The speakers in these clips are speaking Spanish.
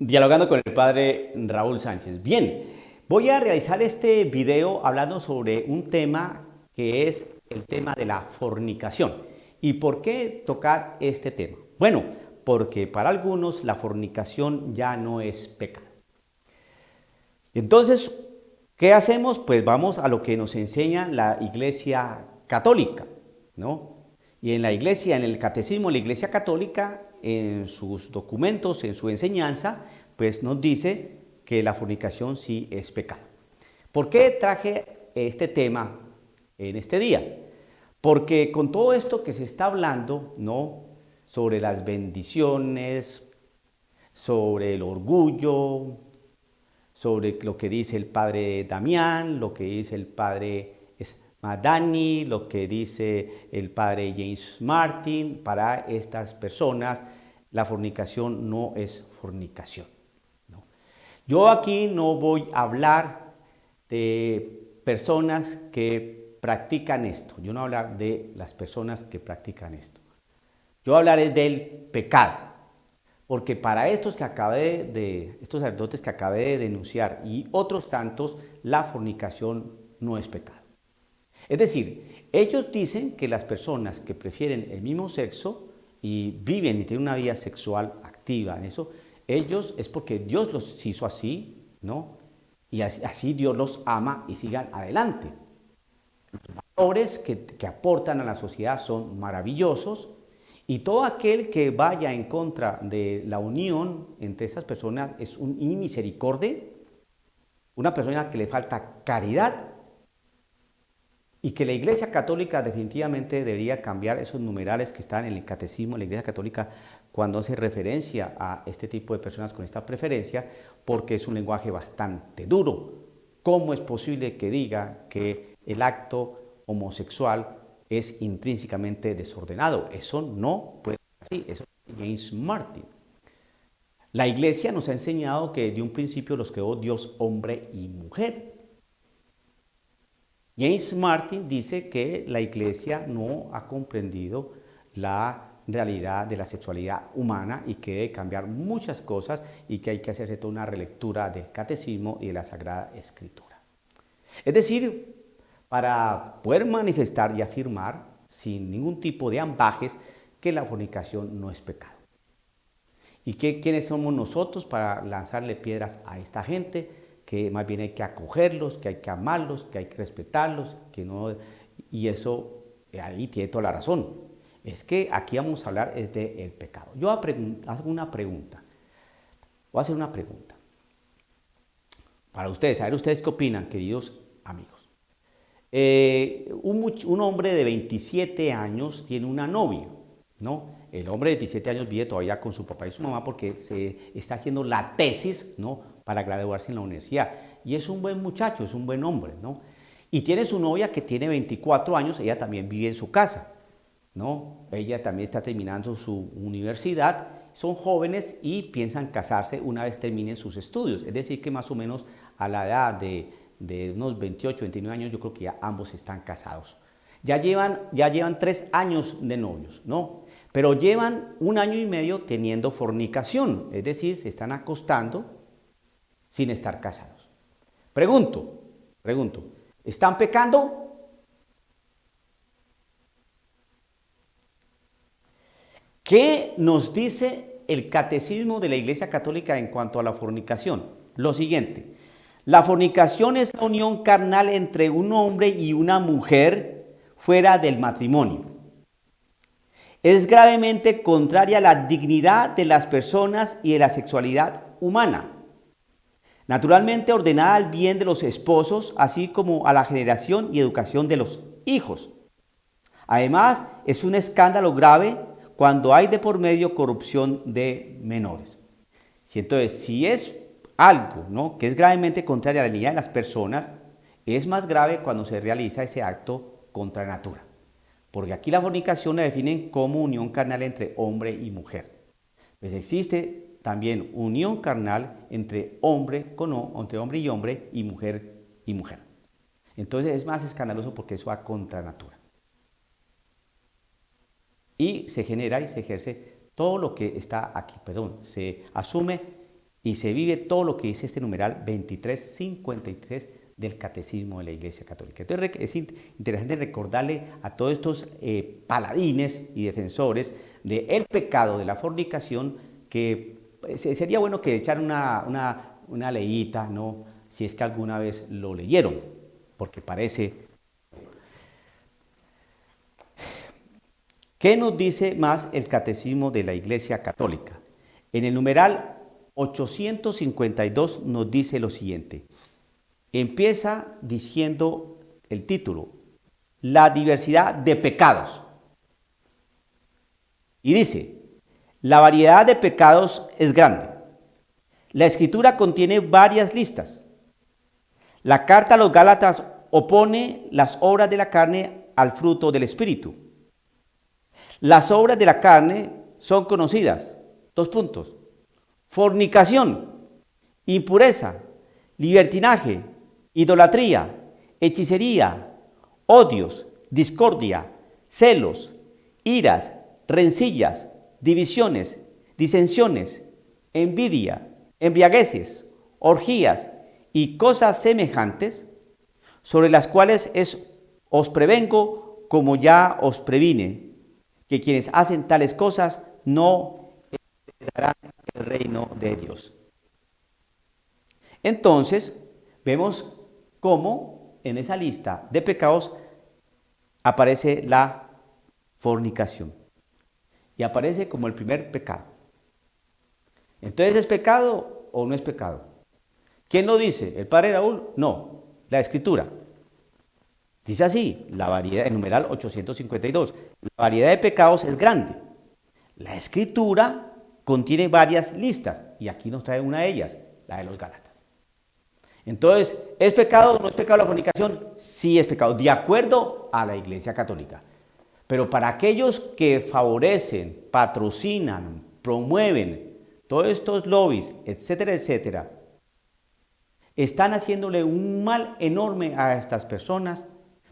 Dialogando con el padre Raúl Sánchez. Bien, voy a realizar este video hablando sobre un tema que es el tema de la fornicación. ¿Y por qué tocar este tema? Bueno, porque para algunos la fornicación ya no es pecado. Entonces, ¿qué hacemos? Pues vamos a lo que nos enseña la Iglesia Católica, ¿no? Y en la Iglesia, en el Catecismo de la Iglesia Católica, en sus documentos, en su enseñanza, pues nos dice que la fornicación sí es pecado. ¿Por qué traje este tema en este día? Porque con todo esto que se está hablando, ¿no? Sobre las bendiciones, sobre el orgullo, sobre lo que dice el padre Damián, lo que dice el padre Madani, lo que dice el padre James Martin. Para estas personas la fornicación no es fornicación, ¿no? Yo aquí no voy a hablar de personas que practican esto, yo no voy a hablar de las personas que practican esto, yo hablaré del pecado. Porque para estos sacerdotes que acabé de denunciar y otros tantos, la fornicación no es pecado. Es decir, ellos dicen que las personas que prefieren el mismo sexo y viven y tienen una vida sexual activa en eso, ellos es porque Dios los hizo así, ¿no? Y así Dios los ama y sigan adelante. Los valores que aportan a la sociedad son maravillosos. Y todo aquel que vaya en contra de la unión entre estas personas es un inmisericorde, una persona que le falta caridad y que la Iglesia Católica definitivamente debería cambiar esos numerales que están en el Catecismo de la Iglesia Católica cuando hace referencia a este tipo de personas con esta preferencia, porque es un lenguaje bastante duro. ¿Cómo es posible que diga que el acto homosexual es intrínsecamente desordenado? Eso no puede ser así, eso es James Martin. La Iglesia nos ha enseñado que de un principio los creó Dios hombre y mujer. James Martin dice que la Iglesia no ha comprendido la realidad de la sexualidad humana y que debe cambiar muchas cosas y que hay que hacerse toda una relectura del Catecismo y de la Sagrada Escritura. Es decir, para poder manifestar y afirmar sin ningún tipo de ambajes que la fornicación no es pecado. ¿Y quiénes somos nosotros para lanzarle piedras a esta gente? Que más bien hay que acogerlos, que hay que amarlos, que hay que respetarlos, que no, y eso ahí tiene toda la razón. Es que aquí vamos a hablar es del pecado. Yo hago una pregunta, voy a hacer una pregunta para ustedes, a ver ustedes qué opinan, queridos amigos. Un hombre de 27 años tiene una novia, ¿no? El hombre de 27 años vive todavía con su papá y su mamá porque se está haciendo la tesis, ¿no? Para graduarse en la universidad. Y es un buen muchacho, es un buen hombre, ¿no? Y tiene su novia que tiene 24 años, ella también vive en su casa, ¿no? Ella también está terminando su universidad, son jóvenes y piensan casarse una vez terminen sus estudios. Es decir, que más o menos a la edad de unos 28, 29 años, yo creo que ya ambos están casados. Ya llevan 3 años de novios, ¿no? Pero llevan 1 año y medio teniendo fornicación, es decir, se están acostando sin estar casados. Pregunto, ¿están pecando? ¿Qué nos dice el Catecismo de la Iglesia Católica en cuanto a la fornicación? Lo siguiente, la fornicación es la unión carnal entre un hombre y una mujer fuera del matrimonio. Es gravemente contraria a la dignidad de las personas y de la sexualidad humana. Naturalmente ordenada al bien de los esposos, así como a la generación y educación de los hijos. Además, es un escándalo grave cuando hay de por medio corrupción de menores. Entonces, si es algo, ¿no?, que es gravemente contrario a la dignidad de las personas, es más grave cuando se realiza ese acto contra natura. Porque aquí la fornicación la definen como unión carnal entre hombre y mujer. Pues existe también unión carnal entre entre hombre y hombre y mujer. Entonces es más escandaloso porque eso va contra natura. Y se genera y se ejerce todo lo que está aquí, se asume y se vive todo lo que dice este numeral 2353 del Catecismo de la Iglesia Católica. Entonces es interesante recordarle a todos estos paladines y defensores del pecado de la fornicación que sería bueno que echaran una leíta, ¿no? Si es que alguna vez lo leyeron, porque parece... ¿Qué nos dice más el Catecismo de la Iglesia Católica? En el numeral 852 nos dice lo siguiente. Empieza diciendo el título, la diversidad de pecados. Y dice, la variedad de pecados es grande. La Escritura contiene varias listas. La carta a los Gálatas opone las obras de la carne al fruto del Espíritu. Las obras de la carne son conocidas. 2 puntos. Fornicación, impureza, libertinaje, idolatría, hechicería, odios, discordia, celos, iras, rencillas, divisiones, disensiones, envidia, embriagueces, orgías y cosas semejantes, sobre las cuales os prevengo como ya os previne, que quienes hacen tales cosas no heredarán el reino de Dios. Entonces, vemos cómo en esa lista de pecados aparece la fornicación. Y aparece como el primer pecado. Entonces, ¿es pecado o no es pecado? ¿Quién lo dice? ¿El padre Raúl? No, la Escritura. Dice así, la variedad, el numeral 852, la variedad de pecados es grande. La Escritura contiene varias listas, y aquí nos trae una de ellas, la de los Gálatas. Entonces, ¿es pecado o no es pecado la fornicación? Sí es pecado, de acuerdo a la Iglesia Católica. Pero para aquellos que favorecen, patrocinan, promueven todos estos lobbies, etcétera, etcétera, están haciéndole un mal enorme a estas personas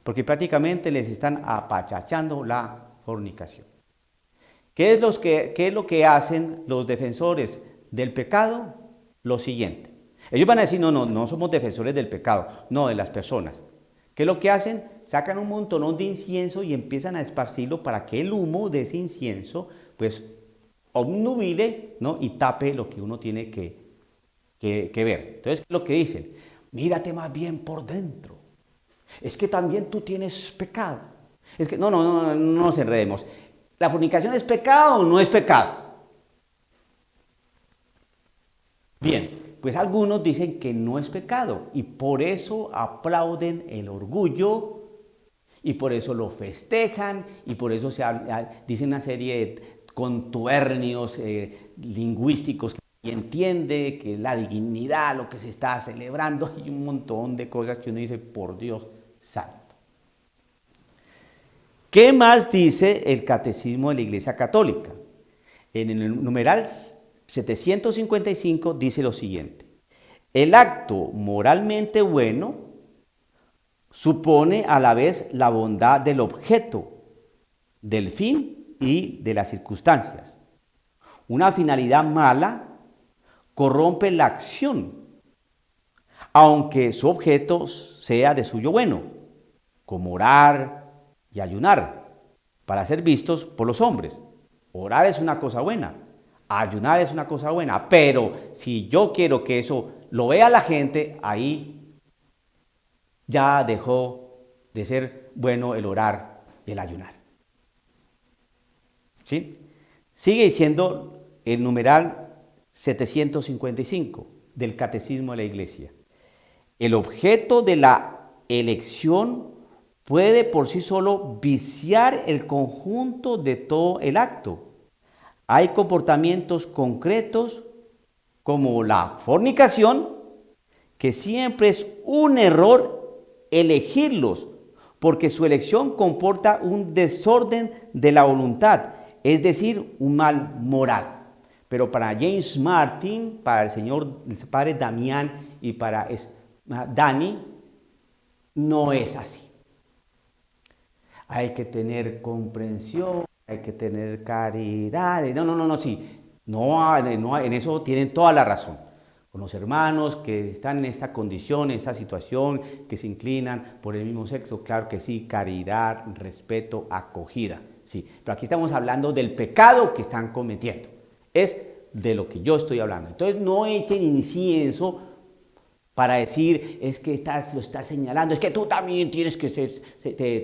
porque prácticamente les están apachachando la fornicación. ¿Qué es lo que hacen los defensores del pecado? Lo siguiente. Ellos van a decir, no somos defensores del pecado, no, de las personas. ¿Qué es lo que hacen? Sacan un montón de incienso y empiezan a esparcirlo para que el humo de ese incienso, pues, obnubile, ¿no? Y tape lo que uno tiene que ver. Entonces, lo que dicen, mírate más bien por dentro. Es que también tú tienes pecado. Es que no nos enredemos. ¿La fornicación es pecado o no es pecado? Bien, pues algunos dicen que no es pecado y por eso aplauden el orgullo y por eso lo festejan y por eso dicen una serie de contubernios lingüísticos que nadie entiende, que la dignidad, lo que se está celebrando y un montón de cosas que uno dice, por Dios santo. ¿Qué más dice el Catecismo de la Iglesia Católica? En el numeral 755 dice lo siguiente. El acto moralmente bueno supone a la vez la bondad del objeto, del fin y de las circunstancias. Una finalidad mala corrompe la acción, aunque su objeto sea de suyo bueno, como orar y ayunar, para ser vistos por los hombres. Orar es una cosa buena, ayunar es una cosa buena, pero si yo quiero que eso lo vea la gente, ahí ya dejó de ser bueno el orar y el ayunar. ¿Sí? Sigue diciendo el numeral 755 del Catecismo de la Iglesia. El objeto de la elección puede por sí solo viciar el conjunto de todo el acto. Hay comportamientos concretos como la fornicación, que siempre es un error elegirlos, porque su elección comporta un desorden de la voluntad, es decir, un mal moral. Pero para James Martin, para el padre Damián y para Dani, no es así. Hay que tener comprensión, hay que tener caridad. Sí. No, en eso tienen toda la razón. con los hermanos que están en esta condición, en esta situación, que se inclinan por el mismo sexo, claro que sí, caridad, respeto, acogida, sí, pero aquí estamos hablando del pecado que están cometiendo, es de lo que yo estoy hablando. Entonces no echen incienso para decir, es que lo estás señalando, es que tú también tienes que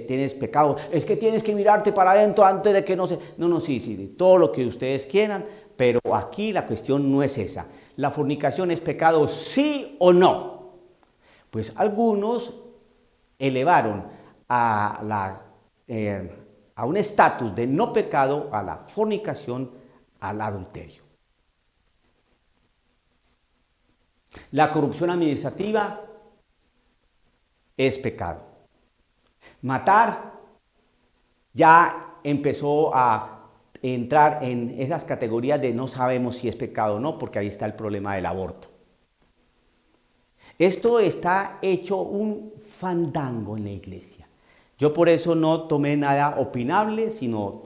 tienes pecado, es que tienes que mirarte para adentro antes de que no se... No, sí, todo lo que ustedes quieran, pero aquí la cuestión no es esa. ¿La fornicación es pecado, sí o no? Pues algunos elevaron a un estatus de no pecado a la fornicación, al adulterio. La corrupción administrativa es pecado. Matar ya empezó a entrar en esas categorías de no sabemos si es pecado o no, porque ahí está el problema del aborto. Esto está hecho un fandango en la iglesia. Yo por eso no tomé nada opinable, sino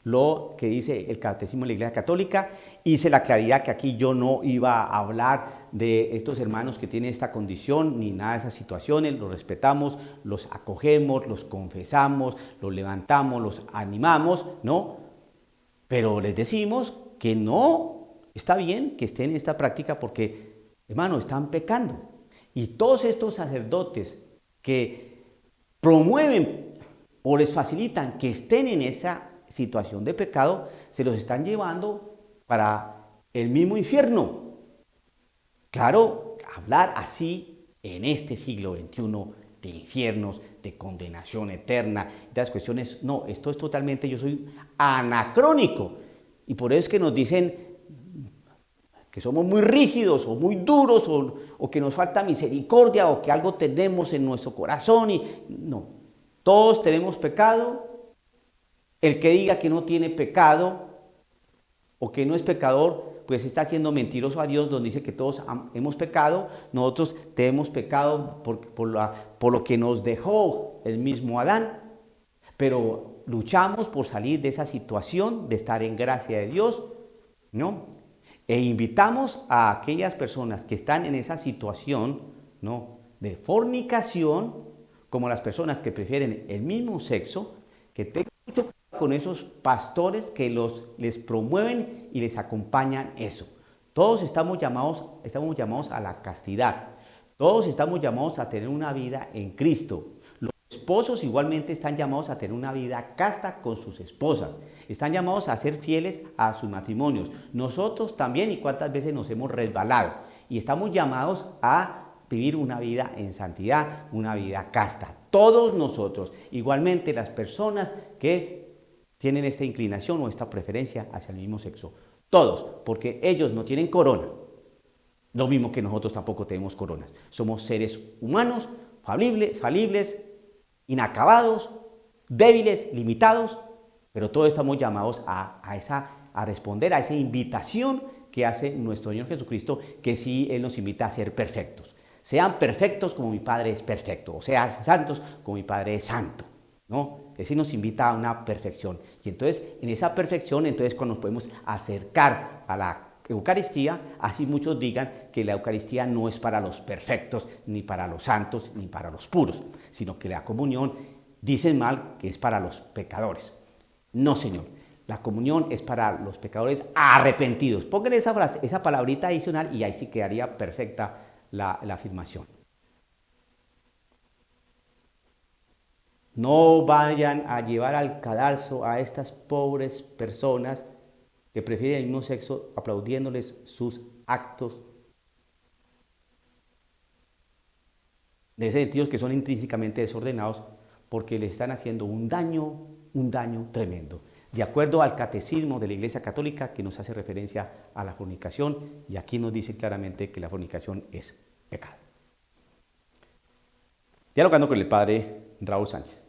lo que dice el Catecismo de la Iglesia Católica. Hice la claridad que aquí yo no iba a hablar de estos hermanos que tienen esta condición, ni nada de esas situaciones. Los respetamos, los acogemos, los confesamos, los levantamos, los animamos, ¿no? Pero les decimos que no está bien que estén en esta práctica porque, hermano, están pecando. Y todos estos sacerdotes que promueven o les facilitan que estén en esa situación de pecado, se los están llevando para el mismo infierno. Claro, hablar así en este siglo XXI de infiernos, de condenación eterna, de las cuestiones, no, esto es totalmente, yo soy anacrónico. Y por eso es que nos dicen que somos muy rígidos o muy duros o que nos falta misericordia o que algo tenemos en nuestro corazón. No, todos tenemos pecado. El que diga que no tiene pecado o que no es pecador, pues está siendo mentiroso a Dios, donde dice que todos hemos pecado. Nosotros tenemos pecado por lo que nos dejó el mismo Adán, pero luchamos por salir de esa situación, de estar en gracia de Dios, ¿no? E invitamos a aquellas personas que están en esa situación, ¿no?, de fornicación, como las personas que prefieren el mismo sexo, que tengan mucho cuidado con esos pastores que les promueven y les acompañan eso. Todos estamos llamados a la castidad. Todos estamos llamados a tener una vida en Cristo. Los esposos igualmente están llamados a tener una vida casta con sus esposas. Están llamados a ser fieles a sus matrimonios. Nosotros también, y cuántas veces nos hemos resbalado. Y estamos llamados a vivir una vida en santidad, una vida casta. Todos nosotros, igualmente las personas que tienen esta inclinación o esta preferencia hacia el mismo sexo. Todos, porque ellos no tienen corona. Lo mismo que nosotros tampoco tenemos coronas. Somos seres humanos, falibles, inacabados, débiles, limitados, pero todos estamos llamados a responder a esa invitación que hace nuestro Señor Jesucristo, que sí Él nos invita a ser perfectos. Sean perfectos como mi Padre es perfecto, o sean santos como mi Padre es santo, ¿no? Él sí nos invita a una perfección. Y entonces, en esa perfección, entonces cuando nos podemos acercar a la Eucaristía, así muchos digan que la Eucaristía no es para los perfectos, ni para los santos, ni para los puros, sino que la comunión, dicen mal, que es para los pecadores. No, Señor. La comunión es para los pecadores arrepentidos. Pongan esa frase, esa palabrita adicional y ahí sí quedaría perfecta la afirmación. No vayan a llevar al cadalso a estas pobres personas que prefieren el mismo sexo, aplaudiéndoles sus actos de ese sentido, que son intrínsecamente desordenados, porque le están haciendo un daño tremendo. De acuerdo al Catecismo de la Iglesia Católica, que nos hace referencia a la fornicación, y aquí nos dice claramente que la fornicación es pecado. Dialogando con el Padre Raúl Sánchez.